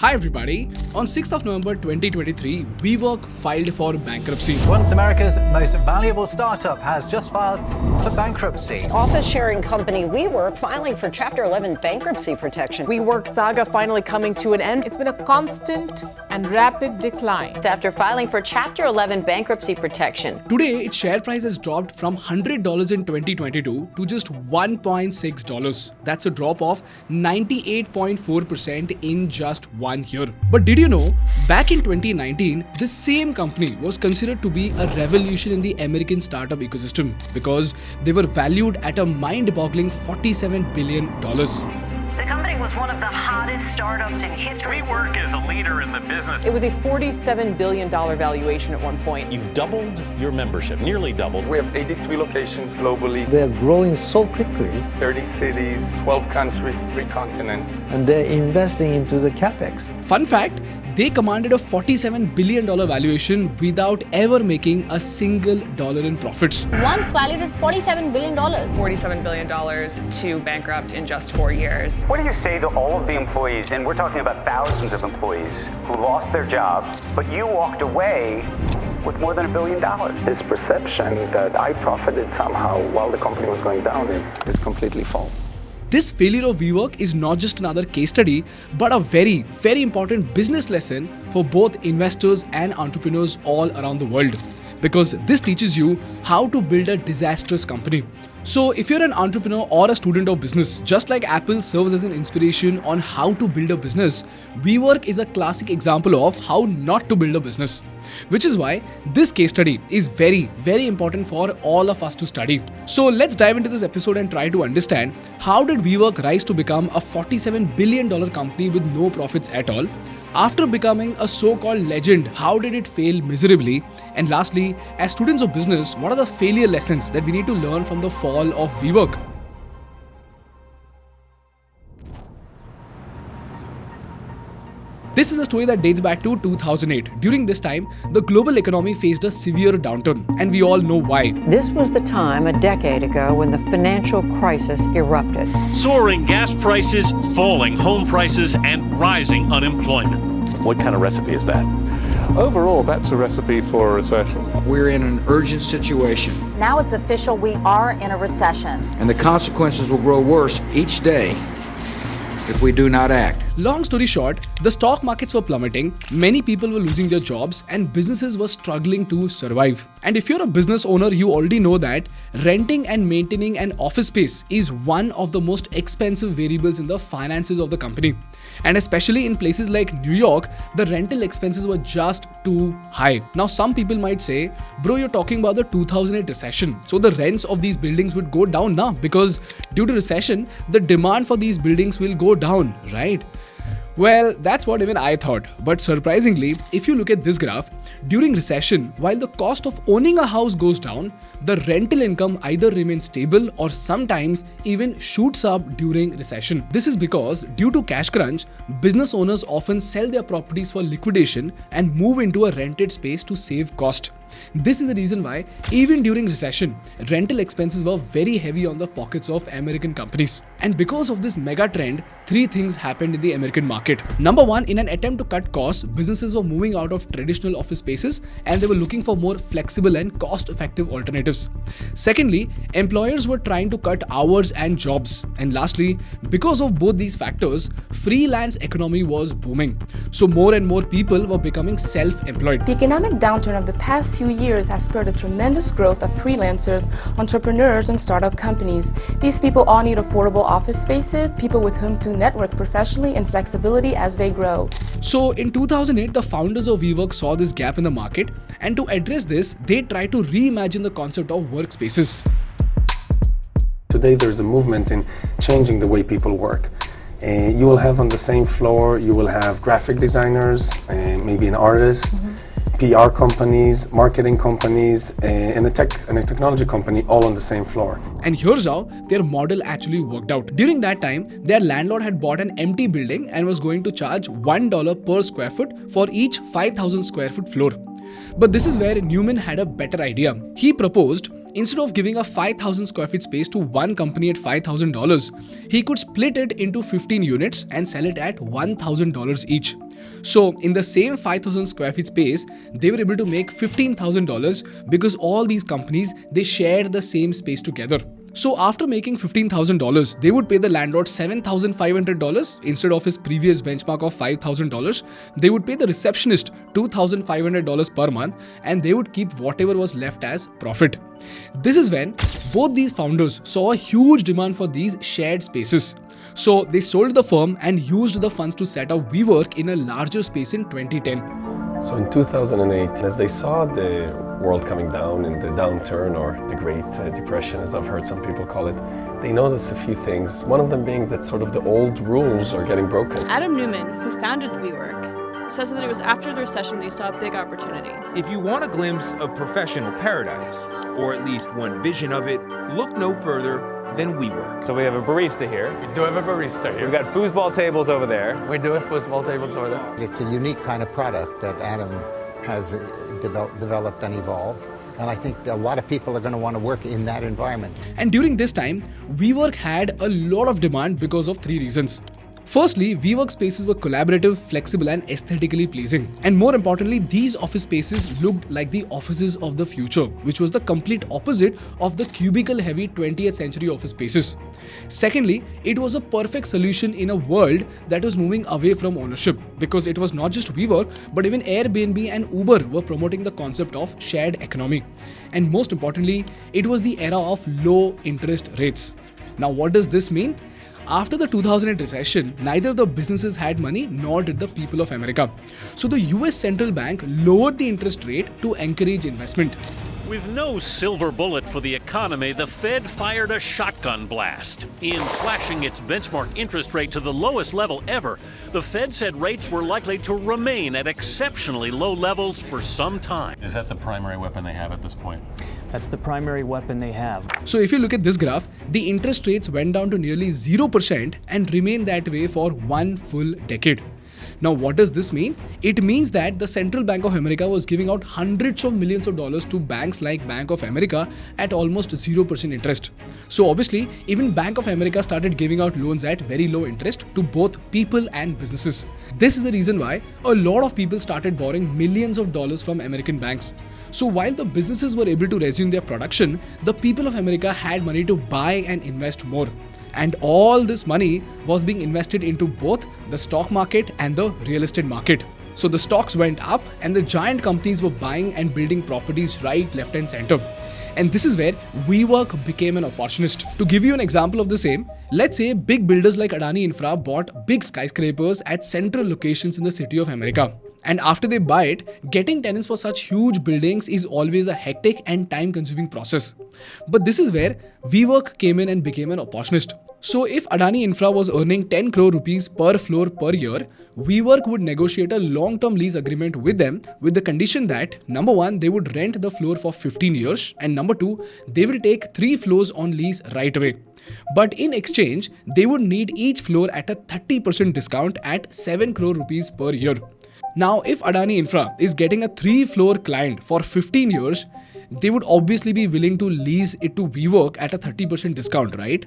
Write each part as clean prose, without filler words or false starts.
Hi everybody, on 6th of November 2023, WeWork filed for bankruptcy. Once America's most valuable startup has just filed for bankruptcy. Office sharing company WeWork filing for Chapter 11 bankruptcy protection. WeWork's saga finally coming to an end. It's been a constant and rapid decline. After filing for Chapter 11 bankruptcy protection. Today, its share price has dropped from $100 in 2022 to just $1.6. That's a drop of 98.4% in just 1 year. But did you know, back in 2019, this same company was considered to be a revolution in the American startup ecosystem because they were valued at a mind-boggling $47 billion. The company was one of the hottest startups in history. WeWork is a leader in the business. It was a $47 billion valuation at one point. You've doubled your membership, nearly doubled. We have 83 locations globally. They're growing so quickly. 30 cities, 12 countries, 3 continents. And they're investing into the capex. Fun fact, they commanded a $47 billion valuation without ever making a single dollar in profits. Once valued at $47 billion. $47 billion to bankrupt in just 4 years. What do you say to all of the employees, and we're talking about thousands of employees who lost their jobs, but you walked away with more than $1 billion? This perception that I profited somehow while the company was going down is completely false. This failure of WeWork is not just another case study, but a very, very important business lesson for both investors and entrepreneurs all around the world. Because this teaches you how to build a disastrous company. So if you're an entrepreneur or a student of business, just like Apple serves as an inspiration on how to build a business, WeWork is a classic example of how not to build a business. Which is why this case study is very, very important for all of us to study. So let's dive into this episode and try to understand how did WeWork rise to become a $47 billion company with no profits at all? After becoming a so-called legend, how did it fail miserably? And lastly, as students of business, what are the failure lessons that we need to learn from the fall of WeWork? This is a story that dates back to 2008. During this time, the global economy faced a severe downturn, and we all know why. This was the time a decade ago when the financial crisis erupted. Soaring gas prices, falling home prices, and rising unemployment. What kind of recipe is that? Overall, that's a recipe for a recession. We're in an urgent situation. Now it's official, we are in a recession. And the consequences will grow worse each day if we do not act. Long story short, the stock markets were plummeting, many people were losing their jobs, and businesses were struggling to survive. And if you're a business owner, you already know that renting and maintaining an office space is one of the most expensive variables in the finances of the company. And especially in places like New York, the rental expenses were just too high. Now some people might say, bro, you're talking about the 2008 recession. So the rents of these buildings would go down now because due to recession, the demand for these buildings will go down, right? Well, that's what even I thought. But surprisingly, if you look at this graph, during recession, while the cost of owning a house goes down, the rental income either remains stable or sometimes even shoots up during recession. This is because due to cash crunch, business owners often sell their properties for liquidation and move into a rented space to save cost. This is the reason why even during recession, rental expenses were very heavy on the pockets of American companies. And because of this mega trend, 3 things happened in the American market. Number 1, in an attempt to cut costs, businesses were moving out of traditional office spaces and they were looking for more flexible and cost-effective alternatives. Secondly, employers were trying to cut hours and jobs. And lastly, because of both these factors, freelance economy was booming. So more and more people were becoming self-employed. The economic downturn of the past few years has spurred a tremendous growth of freelancers, entrepreneurs, and startup companies. These people all need affordable office spaces, people with whom to network professionally, and flexibility as they grow. So in 2008, the founders of WeWork saw this gap in the market, and to address this, they tried to reimagine the concept of workspaces. Today there's a movement in changing the way people work. You will have on the same floor, you will have graphic designers, maybe an artist, PR companies, marketing companies, and a technology company all on the same floor. And here's how their model actually worked out. During that time, their landlord had bought an empty building and was going to charge $1 per square foot for each 5,000 square foot floor. But this is where Newman had a better idea. He proposed instead of giving a 5,000 square feet space to one company at $5,000, he could split it into 15 units and sell it at $1,000 each. So in the same 5,000 square feet space, they were able to make $15,000 because all these companies, they shared the same space together. So after making $15,000, they would pay the landlord $7,500 instead of his previous benchmark of $5,000. They would pay the receptionist $2,500 per month, and they would keep whatever was left as profit. This is when both these founders saw a huge demand for these shared spaces. So they sold the firm and used the funds to set up WeWork in a larger space in 2010. So in 2008, as they saw the world coming down in the downturn, or the Great Depression, as I've heard some people call it, they noticed a few things. One of them being that sort of the old rules are getting broken. Adam Newman, who founded WeWork, says that it was after the recession they saw a big opportunity. If you want a glimpse of professional paradise, or at least one vision of it, look no further than WeWork. So we have a barista here. We do have a barista here. We've got foosball tables over there. We do have foosball tables over there. It's a unique kind of product that Adam has developed and evolved. And I think a lot of people are going to want to work in that environment. And during this time, WeWork had a lot of demand because of three reasons. Firstly, WeWork spaces were collaborative, flexible and aesthetically pleasing. And more importantly, these office spaces looked like the offices of the future, which was the complete opposite of the cubicle-heavy 20th century office spaces. Secondly, it was a perfect solution in a world that was moving away from ownership, because it was not just WeWork, but even Airbnb and Uber were promoting the concept of shared economy. And most importantly, it was the era of low interest rates. Now, what does this mean? After the 2008 recession, neither the businesses had money nor did the people of America. So the US central bank lowered the interest rate to encourage investment. With no silver bullet for the economy, the Fed fired a shotgun blast. In slashing its benchmark interest rate to the lowest level ever, the Fed said rates were likely to remain at exceptionally low levels for some time. Is that the primary weapon they have at this point? That's the primary weapon they have. So if you look at this graph, the interest rates went down to nearly 0% and remained that way for one full decade. Now, what does this mean? It means that the Central Bank of America was giving out hundreds of millions of dollars to banks like Bank of America at almost 0% interest. So obviously, even Bank of America started giving out loans at very low interest to both people and businesses. This is the reason why a lot of people started borrowing millions of dollars from American banks. So while the businesses were able to resume their production, the people of America had money to buy and invest more. And all this money was being invested into both the stock market and the real estate market. So the stocks went up and the giant companies were buying and building properties right, left and center. And this is where WeWork became an opportunist. To give you an example of the same, let's say big builders like Adani Infra bought big skyscrapers at central locations in the city of America. And after they buy it, getting tenants for such huge buildings is always a hectic and time-consuming process. But this is where WeWork came in and became an opportunist. So if Adani Infra was earning 10 crore rupees per floor per year, WeWork would negotiate a long-term lease agreement with them with the condition that, number one, they would rent the floor for 15 years and number two, they will take 3 floors on lease right away. But in exchange, they would need each floor at a 30% discount at 7 crore rupees per year. Now, if Adani Infra is getting a 3-floor client for 15 years, they would obviously be willing to lease it to WeWork at a 30% discount, right?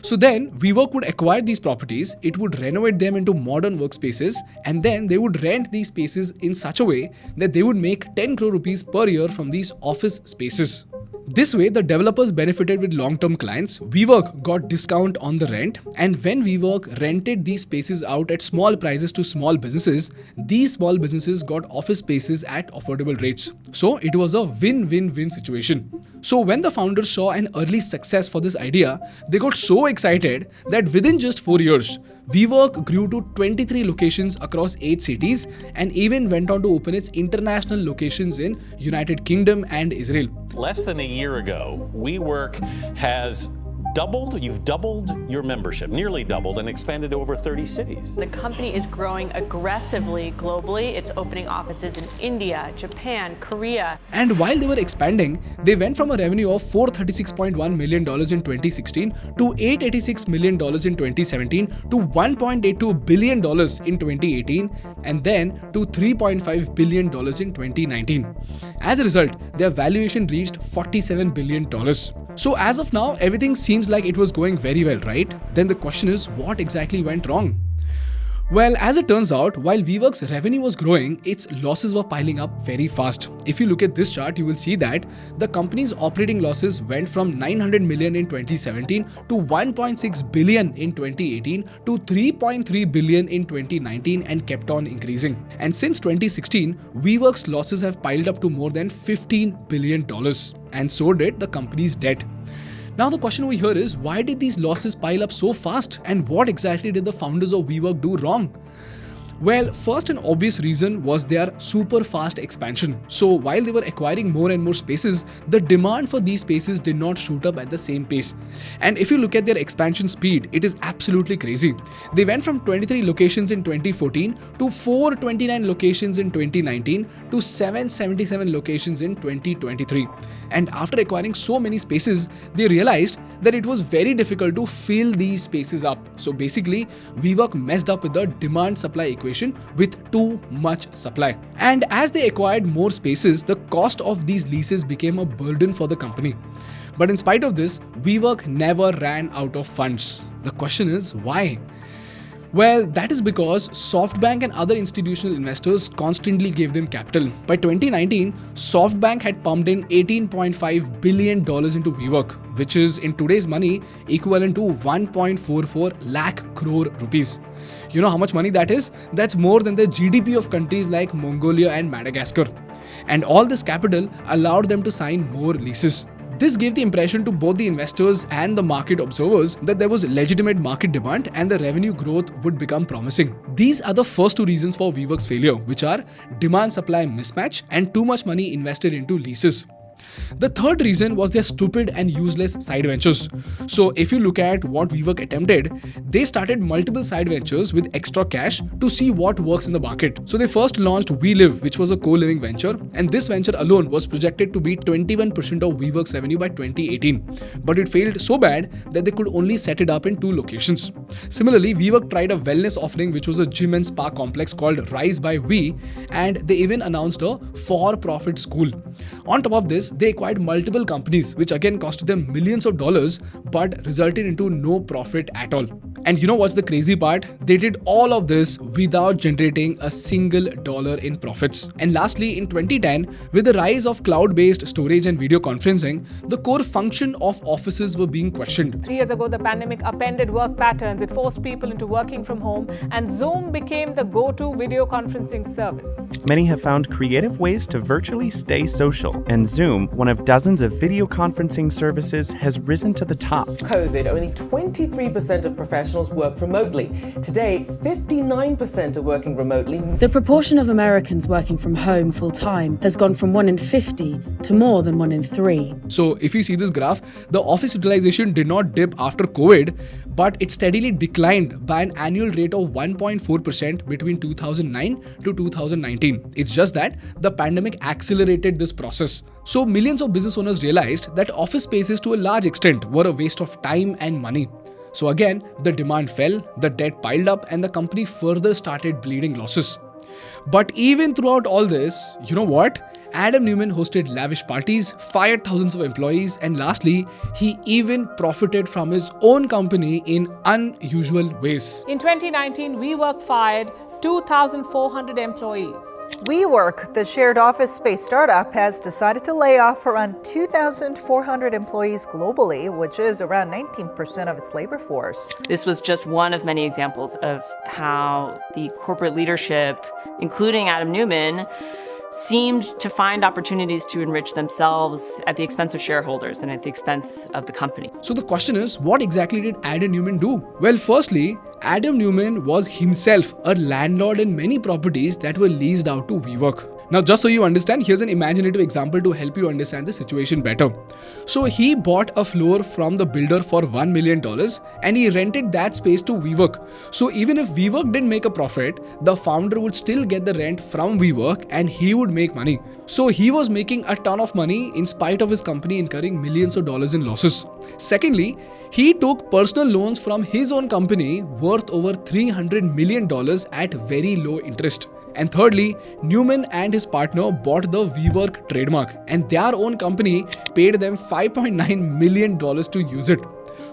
So then WeWork would acquire these properties, it would renovate them into modern workspaces, and then they would rent these spaces in such a way that they would make 10 crore rupees per year from these office spaces. This way, the developers benefited with long-term clients, WeWork got discount on the rent, and when WeWork rented these spaces out at small prices to small businesses, these small businesses got office spaces at affordable rates. So it was a win-win-win situation. So when the founders saw an early success for this idea, they got so excited that within just 4 years, WeWork grew to 23 locations across 8 cities and even went on to open its international locations in United Kingdom and Israel. Less than a year ago, WeWork has you've doubled your membership, nearly doubled, and expanded to over 30 cities. The company is growing aggressively globally. It's opening offices in India, Japan, Korea. And while they were expanding, they went from a revenue of $436.1 million in 2016 to $886 million in 2017 to $1.82 billion in 2018 and then to $3.5 billion in 2019. As a result, their valuation reached $47 billion. So as of now, everything seems like it was going very well, right? Then the question is, what exactly went wrong? Well, as it turns out, while WeWork's revenue was growing, its losses were piling up very fast. If you look at this chart, you will see that the company's operating losses went from $900 million in 2017 to $1.6 billion in 2018 to $3.3 billion in 2019 and kept on increasing. And since 2016, WeWork's losses have piled up to more than $15 billion. And so did the company's debt. Now the question over here is, why did these losses pile up so fast and what exactly did the founders of WeWork do wrong? Well, first and obvious reason was their super fast expansion. So while they were acquiring more and more spaces, the demand for these spaces did not shoot up at the same pace. And if you look at their expansion speed, it is absolutely crazy. They went from 23 locations in 2014 to 429 locations in 2019 to 777 locations in 2023. And after acquiring so many spaces, they realized that it was very difficult to fill these spaces up. So basically, WeWork messed up with the demand-supply equation with too much supply. And as they acquired more spaces, the cost of these leases became a burden for the company. But in spite of this, WeWork never ran out of funds. The question is, why? Well, that is because SoftBank and other institutional investors constantly gave them capital. By 2019, SoftBank had pumped in $18.5 billion into WeWork, which is in today's money equivalent to 1.44 lakh crore rupees. You know how much money that is? That's more than the GDP of countries like Mongolia and Madagascar. And all this capital allowed them to sign more leases. This gave the impression to both the investors and the market observers that there was legitimate market demand and the revenue growth would become promising. These are the first two reasons for WeWork's failure, which are demand-supply mismatch and too much money invested into leases. The third reason was their stupid and useless side ventures. So if you look at what WeWork attempted, they started multiple side ventures with extra cash to see what works in the market. So they first launched WeLive, which was a co-living venture, and this venture alone was projected to be 21% of WeWork's revenue by 2018. But it failed so bad that they could only set it up in 2 locations. Similarly, WeWork tried a wellness offering which was a gym and spa complex called Rise by We, and they even announced a for-profit school. On top of this, they acquired multiple companies which again costed them millions of dollars but resulted into no profit at all. And you know what's the crazy part? They did all of this without generating a single dollar in profits. And lastly, in 2010, with the rise of cloud-based storage and video conferencing, the core function of offices were being questioned. 3 years ago, the pandemic upended work patterns. It forced people into working from home, and Zoom became the go-to video conferencing service. Many have found creative ways to virtually stay social, and Zoom, one of dozens of video conferencing services, has risen to the top. COVID, only 23% of professionals work remotely. Today, 59% are working remotely. The proportion of Americans working from home full-time has gone from 1 in 50 to more than 1 in 3. So if you see this graph, the office utilization did not dip after COVID, but it steadily declined by an annual rate of 1.4% between 2009 to 2019. It's just that the pandemic accelerated this process. So millions of business owners realized that office spaces to a large extent were a waste of time and money. So again, the demand fell, the debt piled up, and the company further started bleeding losses. But even throughout all this, you know what? Adam Neumann hosted lavish parties, fired thousands of employees, and lastly, he even profited from his own company in unusual ways. In 2019, WeWork fired 2,400 employees. WeWork, the shared office space startup, has decided to lay off around 2,400 employees globally, which is around 19% of its labor force. This was just one of many examples of how the corporate leadership, including Adam Neumann, seemed to find opportunities to enrich themselves at the expense of shareholders and at the expense of the company. So the question is, what exactly did Adam Neumann do? Well, firstly, Adam Neumann was himself a landlord in many properties that were leased out to WeWork. Now, just so you understand, here's an imaginative example to help you understand the situation better. So he bought a floor from the builder for $1 million and he rented that space to WeWork. So even if WeWork didn't make a profit, the founder would still get the rent from WeWork and he would make money. So he was making a ton of money in spite of his company incurring millions of dollars in losses. Secondly, he took personal loans from his own company worth over $300 million at very low interest. And thirdly, Newman and his partner bought the WeWork trademark and their own company paid them $5.9 million to use it.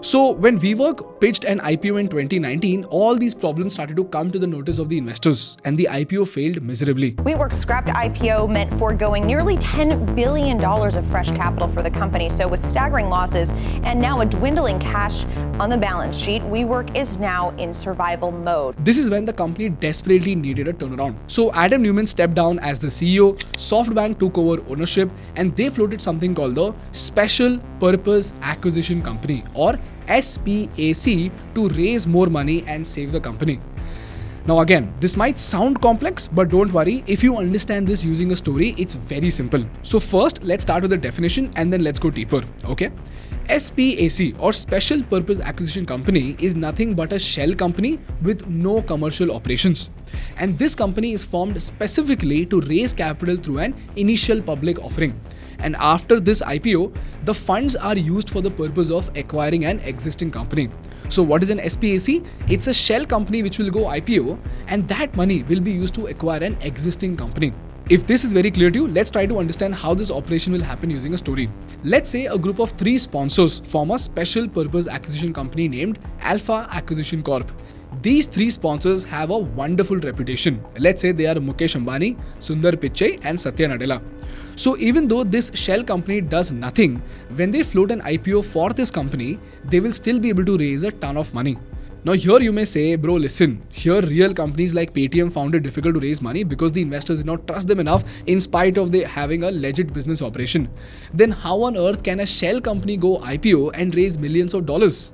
So when WeWork pitched an IPO in 2019, all these problems started to come to the notice of the investors and the IPO failed miserably. WeWork's scrapped IPO meant foregoing nearly $10 billion of fresh capital for the company. So with staggering losses and now a dwindling cash on the balance sheet, WeWork is now in survival mode. This is when the company desperately needed a turnaround. So Adam Newman stepped down as the CEO, SoftBank took over ownership, and they floated something called the Special Purpose Acquisition Company, or SPAC, to raise more money and save the company. Now again, this might sound complex, but don't worry, if you understand this using a story, it's very simple. So first, let's start with the definition and then let's go deeper, okay? SPAC, or Special Purpose Acquisition Company, is nothing but a shell company with no commercial operations. And this company is formed specifically to raise capital through an initial public offering. And after this IPO, the funds are used for the purpose of acquiring an existing company. So what is an SPAC? It's a shell company which will go IPO, and that money will be used to acquire an existing company. If this is very clear to you, let's try to understand how this operation will happen using a story. Let's say a group of 3 sponsors form a special purpose acquisition company named Alpha Acquisition Corp. These 3 sponsors have a wonderful reputation. Let's say they are Mukesh Ambani, Sundar Pichai and Satya Nadella. So even though this shell company does nothing, when they float an IPO for this company, they will still be able to raise a ton of money. Now here you may say, bro, listen, here real companies like Paytm found it difficult to raise money because the investors did not trust them enough in spite of they having a legit business operation. Then how on earth can a shell company go IPO and raise millions of dollars?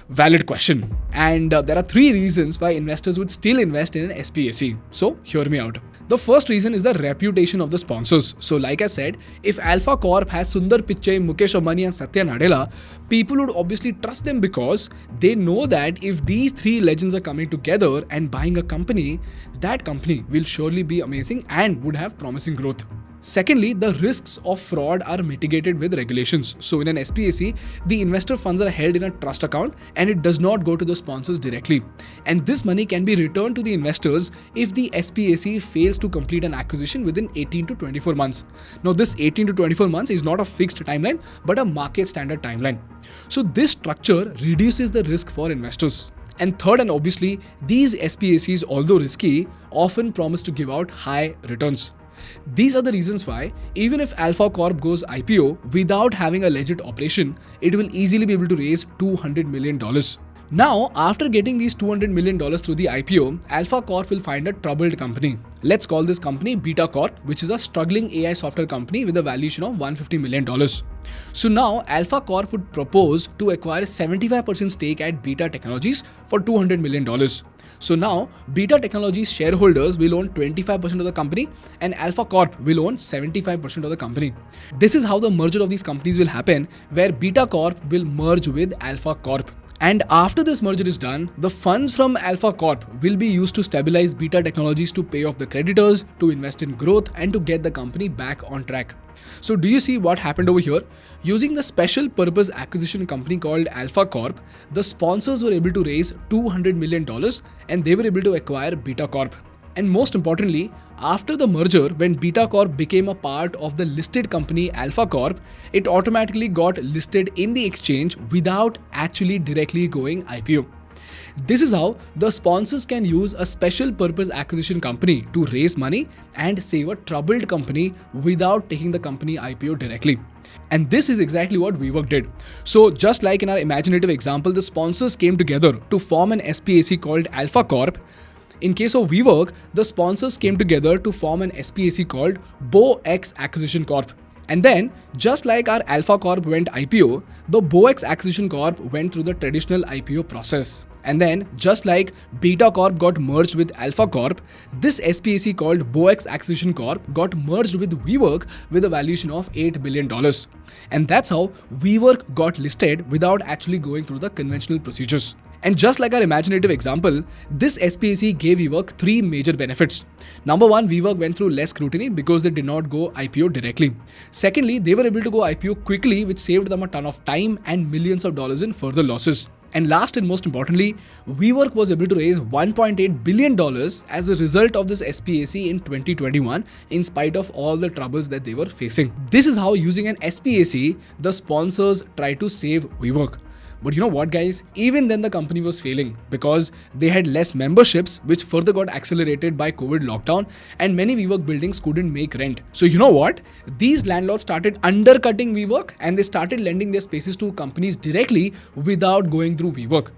Valid question. And there are 3 reasons why investors would still invest in an SPAC. So hear me out. The first reason is the reputation of the sponsors. So like I said, if Alpha Corp has Sundar Pichai, Mukesh Ambani and Satya Nadella, people would obviously trust them because they know that if these 3 legends are coming together and buying a company, that company will surely be amazing and would have promising growth. Secondly, the risks of fraud are mitigated with regulations. So in an SPAC, the investor funds are held in a trust account and it does not go to the sponsors directly. And this money can be returned to the investors if the SPAC fails to complete an acquisition within 18 to 24 months. Now this 18 to 24 months is not a fixed timeline, but a market standard timeline. So this structure reduces the risk for investors. And third, and obviously, these SPACs, although risky, often promise to give out high returns. These are the reasons why, even if Alpha Corp goes IPO without having a legit operation, it will easily be able to raise $200 million. Now, after getting these $200 million through the IPO, Alpha Corp will find a troubled company. Let's call this company Beta Corp, which is a struggling AI software company with a valuation of $150 million. So now, Alpha Corp would propose to acquire 75% stake at Beta Technologies for $200 million. So now, Beta Technologies shareholders will own 25% of the company and Alpha Corp will own 75% of the company. This is how the merger of these companies will happen, where Beta Corp will merge with Alpha Corp. And after this merger is done, the funds from Alpha Corp will be used to stabilize Beta Technologies to pay off the creditors, to invest in growth, and to get the company back on track. So do you see what happened over here? Using the special purpose acquisition company called Alpha Corp, the sponsors were able to raise $200 million and they were able to acquire Beta Corp. And most importantly, after the merger, when Beta Corp became a part of the listed company Alpha Corp, it automatically got listed in the exchange without actually directly going IPO. This is how the sponsors can use a special purpose acquisition company to raise money and save a troubled company without taking the company IPO directly. And this is exactly what WeWork did. So just like in our imaginative example, the sponsors came together to form an SPAC called Alpha Corp. In case of WeWork, the sponsors came together to form an SPAC called BoX Acquisition Corp. And then, just like our Alpha Corp went IPO, the BoX Acquisition Corp went through the traditional IPO process. And then, just like Beta Corp got merged with Alpha Corp, this SPAC called BOX Acquisition Corp got merged with WeWork with a valuation of $8 billion. And that's how WeWork got listed without actually going through the conventional procedures. And just like our imaginative example, this SPAC gave WeWork 3 major benefits. Number 1, WeWork went through less scrutiny because they did not go IPO directly. Secondly, they were able to go IPO quickly, which saved them a ton of time and millions of dollars in further losses. And last and most importantly, WeWork was able to raise $1.8 billion as a result of this SPAC in 2021 in spite of all the troubles that they were facing. This is how, using an SPAC, the sponsors tried to save WeWork. But you know what, guys? Even then the company was failing because they had less memberships, which further got accelerated by COVID lockdown, and many WeWork buildings couldn't make rent. So you know what? These landlords started undercutting WeWork and they started lending their spaces to companies directly without going through WeWork.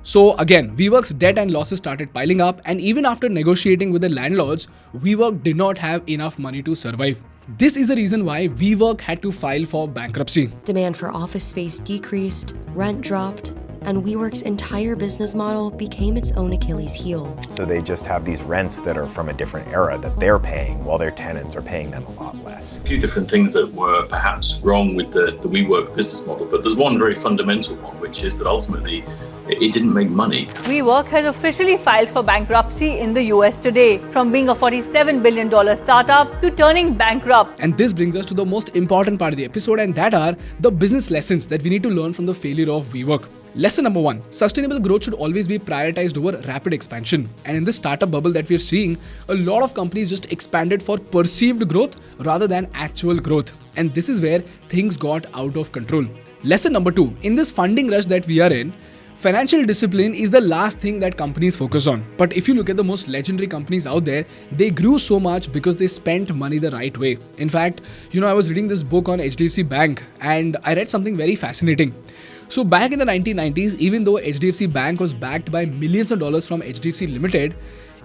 So again, WeWork's debt and losses started piling up, and even after negotiating with the landlords, WeWork did not have enough money to survive. This is the reason why WeWork had to file for bankruptcy. Demand for office space decreased, rent dropped, and WeWork's entire business model became its own Achilles heel. So they just have these rents that are from a different era that they're paying while their tenants are paying them a lot less. A few different things that were perhaps wrong with the WeWork business model, but there's one very fundamental one, which is that ultimately it didn't make money. WeWork has officially filed for bankruptcy in the US today, from being a $47 billion startup to turning bankrupt. And this brings us to the most important part of the episode, and that are the business lessons that we need to learn from the failure of WeWork. Lesson number 1, sustainable growth should always be prioritized over rapid expansion. And in this startup bubble that we're seeing, a lot of companies just expanded for perceived growth rather than actual growth. And this is where things got out of control. Lesson number 2, in this funding rush that we are in, financial discipline is the last thing that companies focus on. But if you look at the most legendary companies out there, they grew so much because they spent money the right way. In fact, I was reading this book on HDFC Bank and I read something very fascinating. So back in the 1990s, even though HDFC Bank was backed by millions of dollars from HDFC Limited,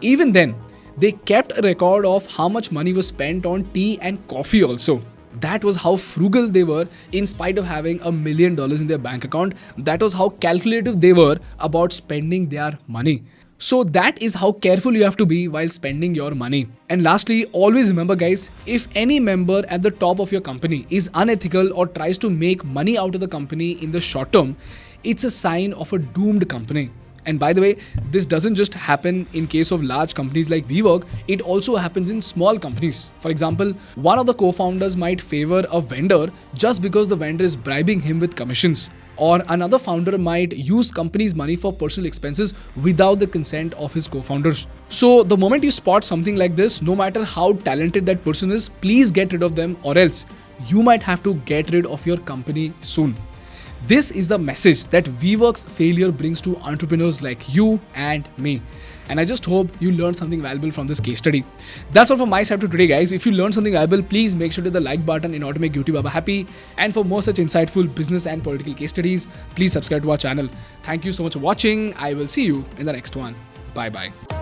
even then, they kept a record of how much money was spent on tea and coffee also. That was how frugal they were in spite of having $1 million in their bank account. That was how calculative they were about spending their money. So that is how careful you have to be while spending your money. And lastly, always remember guys, if any member at the top of your company is unethical or tries to make money out of the company in the short term, it's a sign of a doomed company. And by the way, this doesn't just happen in case of large companies like WeWork, it also happens in small companies. For example, one of the co-founders might favor a vendor just because the vendor is bribing him with commissions. Or another founder might use company's money for personal expenses without the consent of his co-founders. So the moment you spot something like this, no matter how talented that person is, please get rid of them, or else you might have to get rid of your company soon. This is the message that WeWork's failure brings to entrepreneurs like you and me. And I just hope you learned something valuable from this case study. That's all from my side for today, guys. If you learned something valuable, please make sure to hit the like button in order to make YouTube Baba happy. And for more such insightful business and political case studies, please subscribe to our channel. Thank you so much for watching. I will see you in the next one. Bye-bye.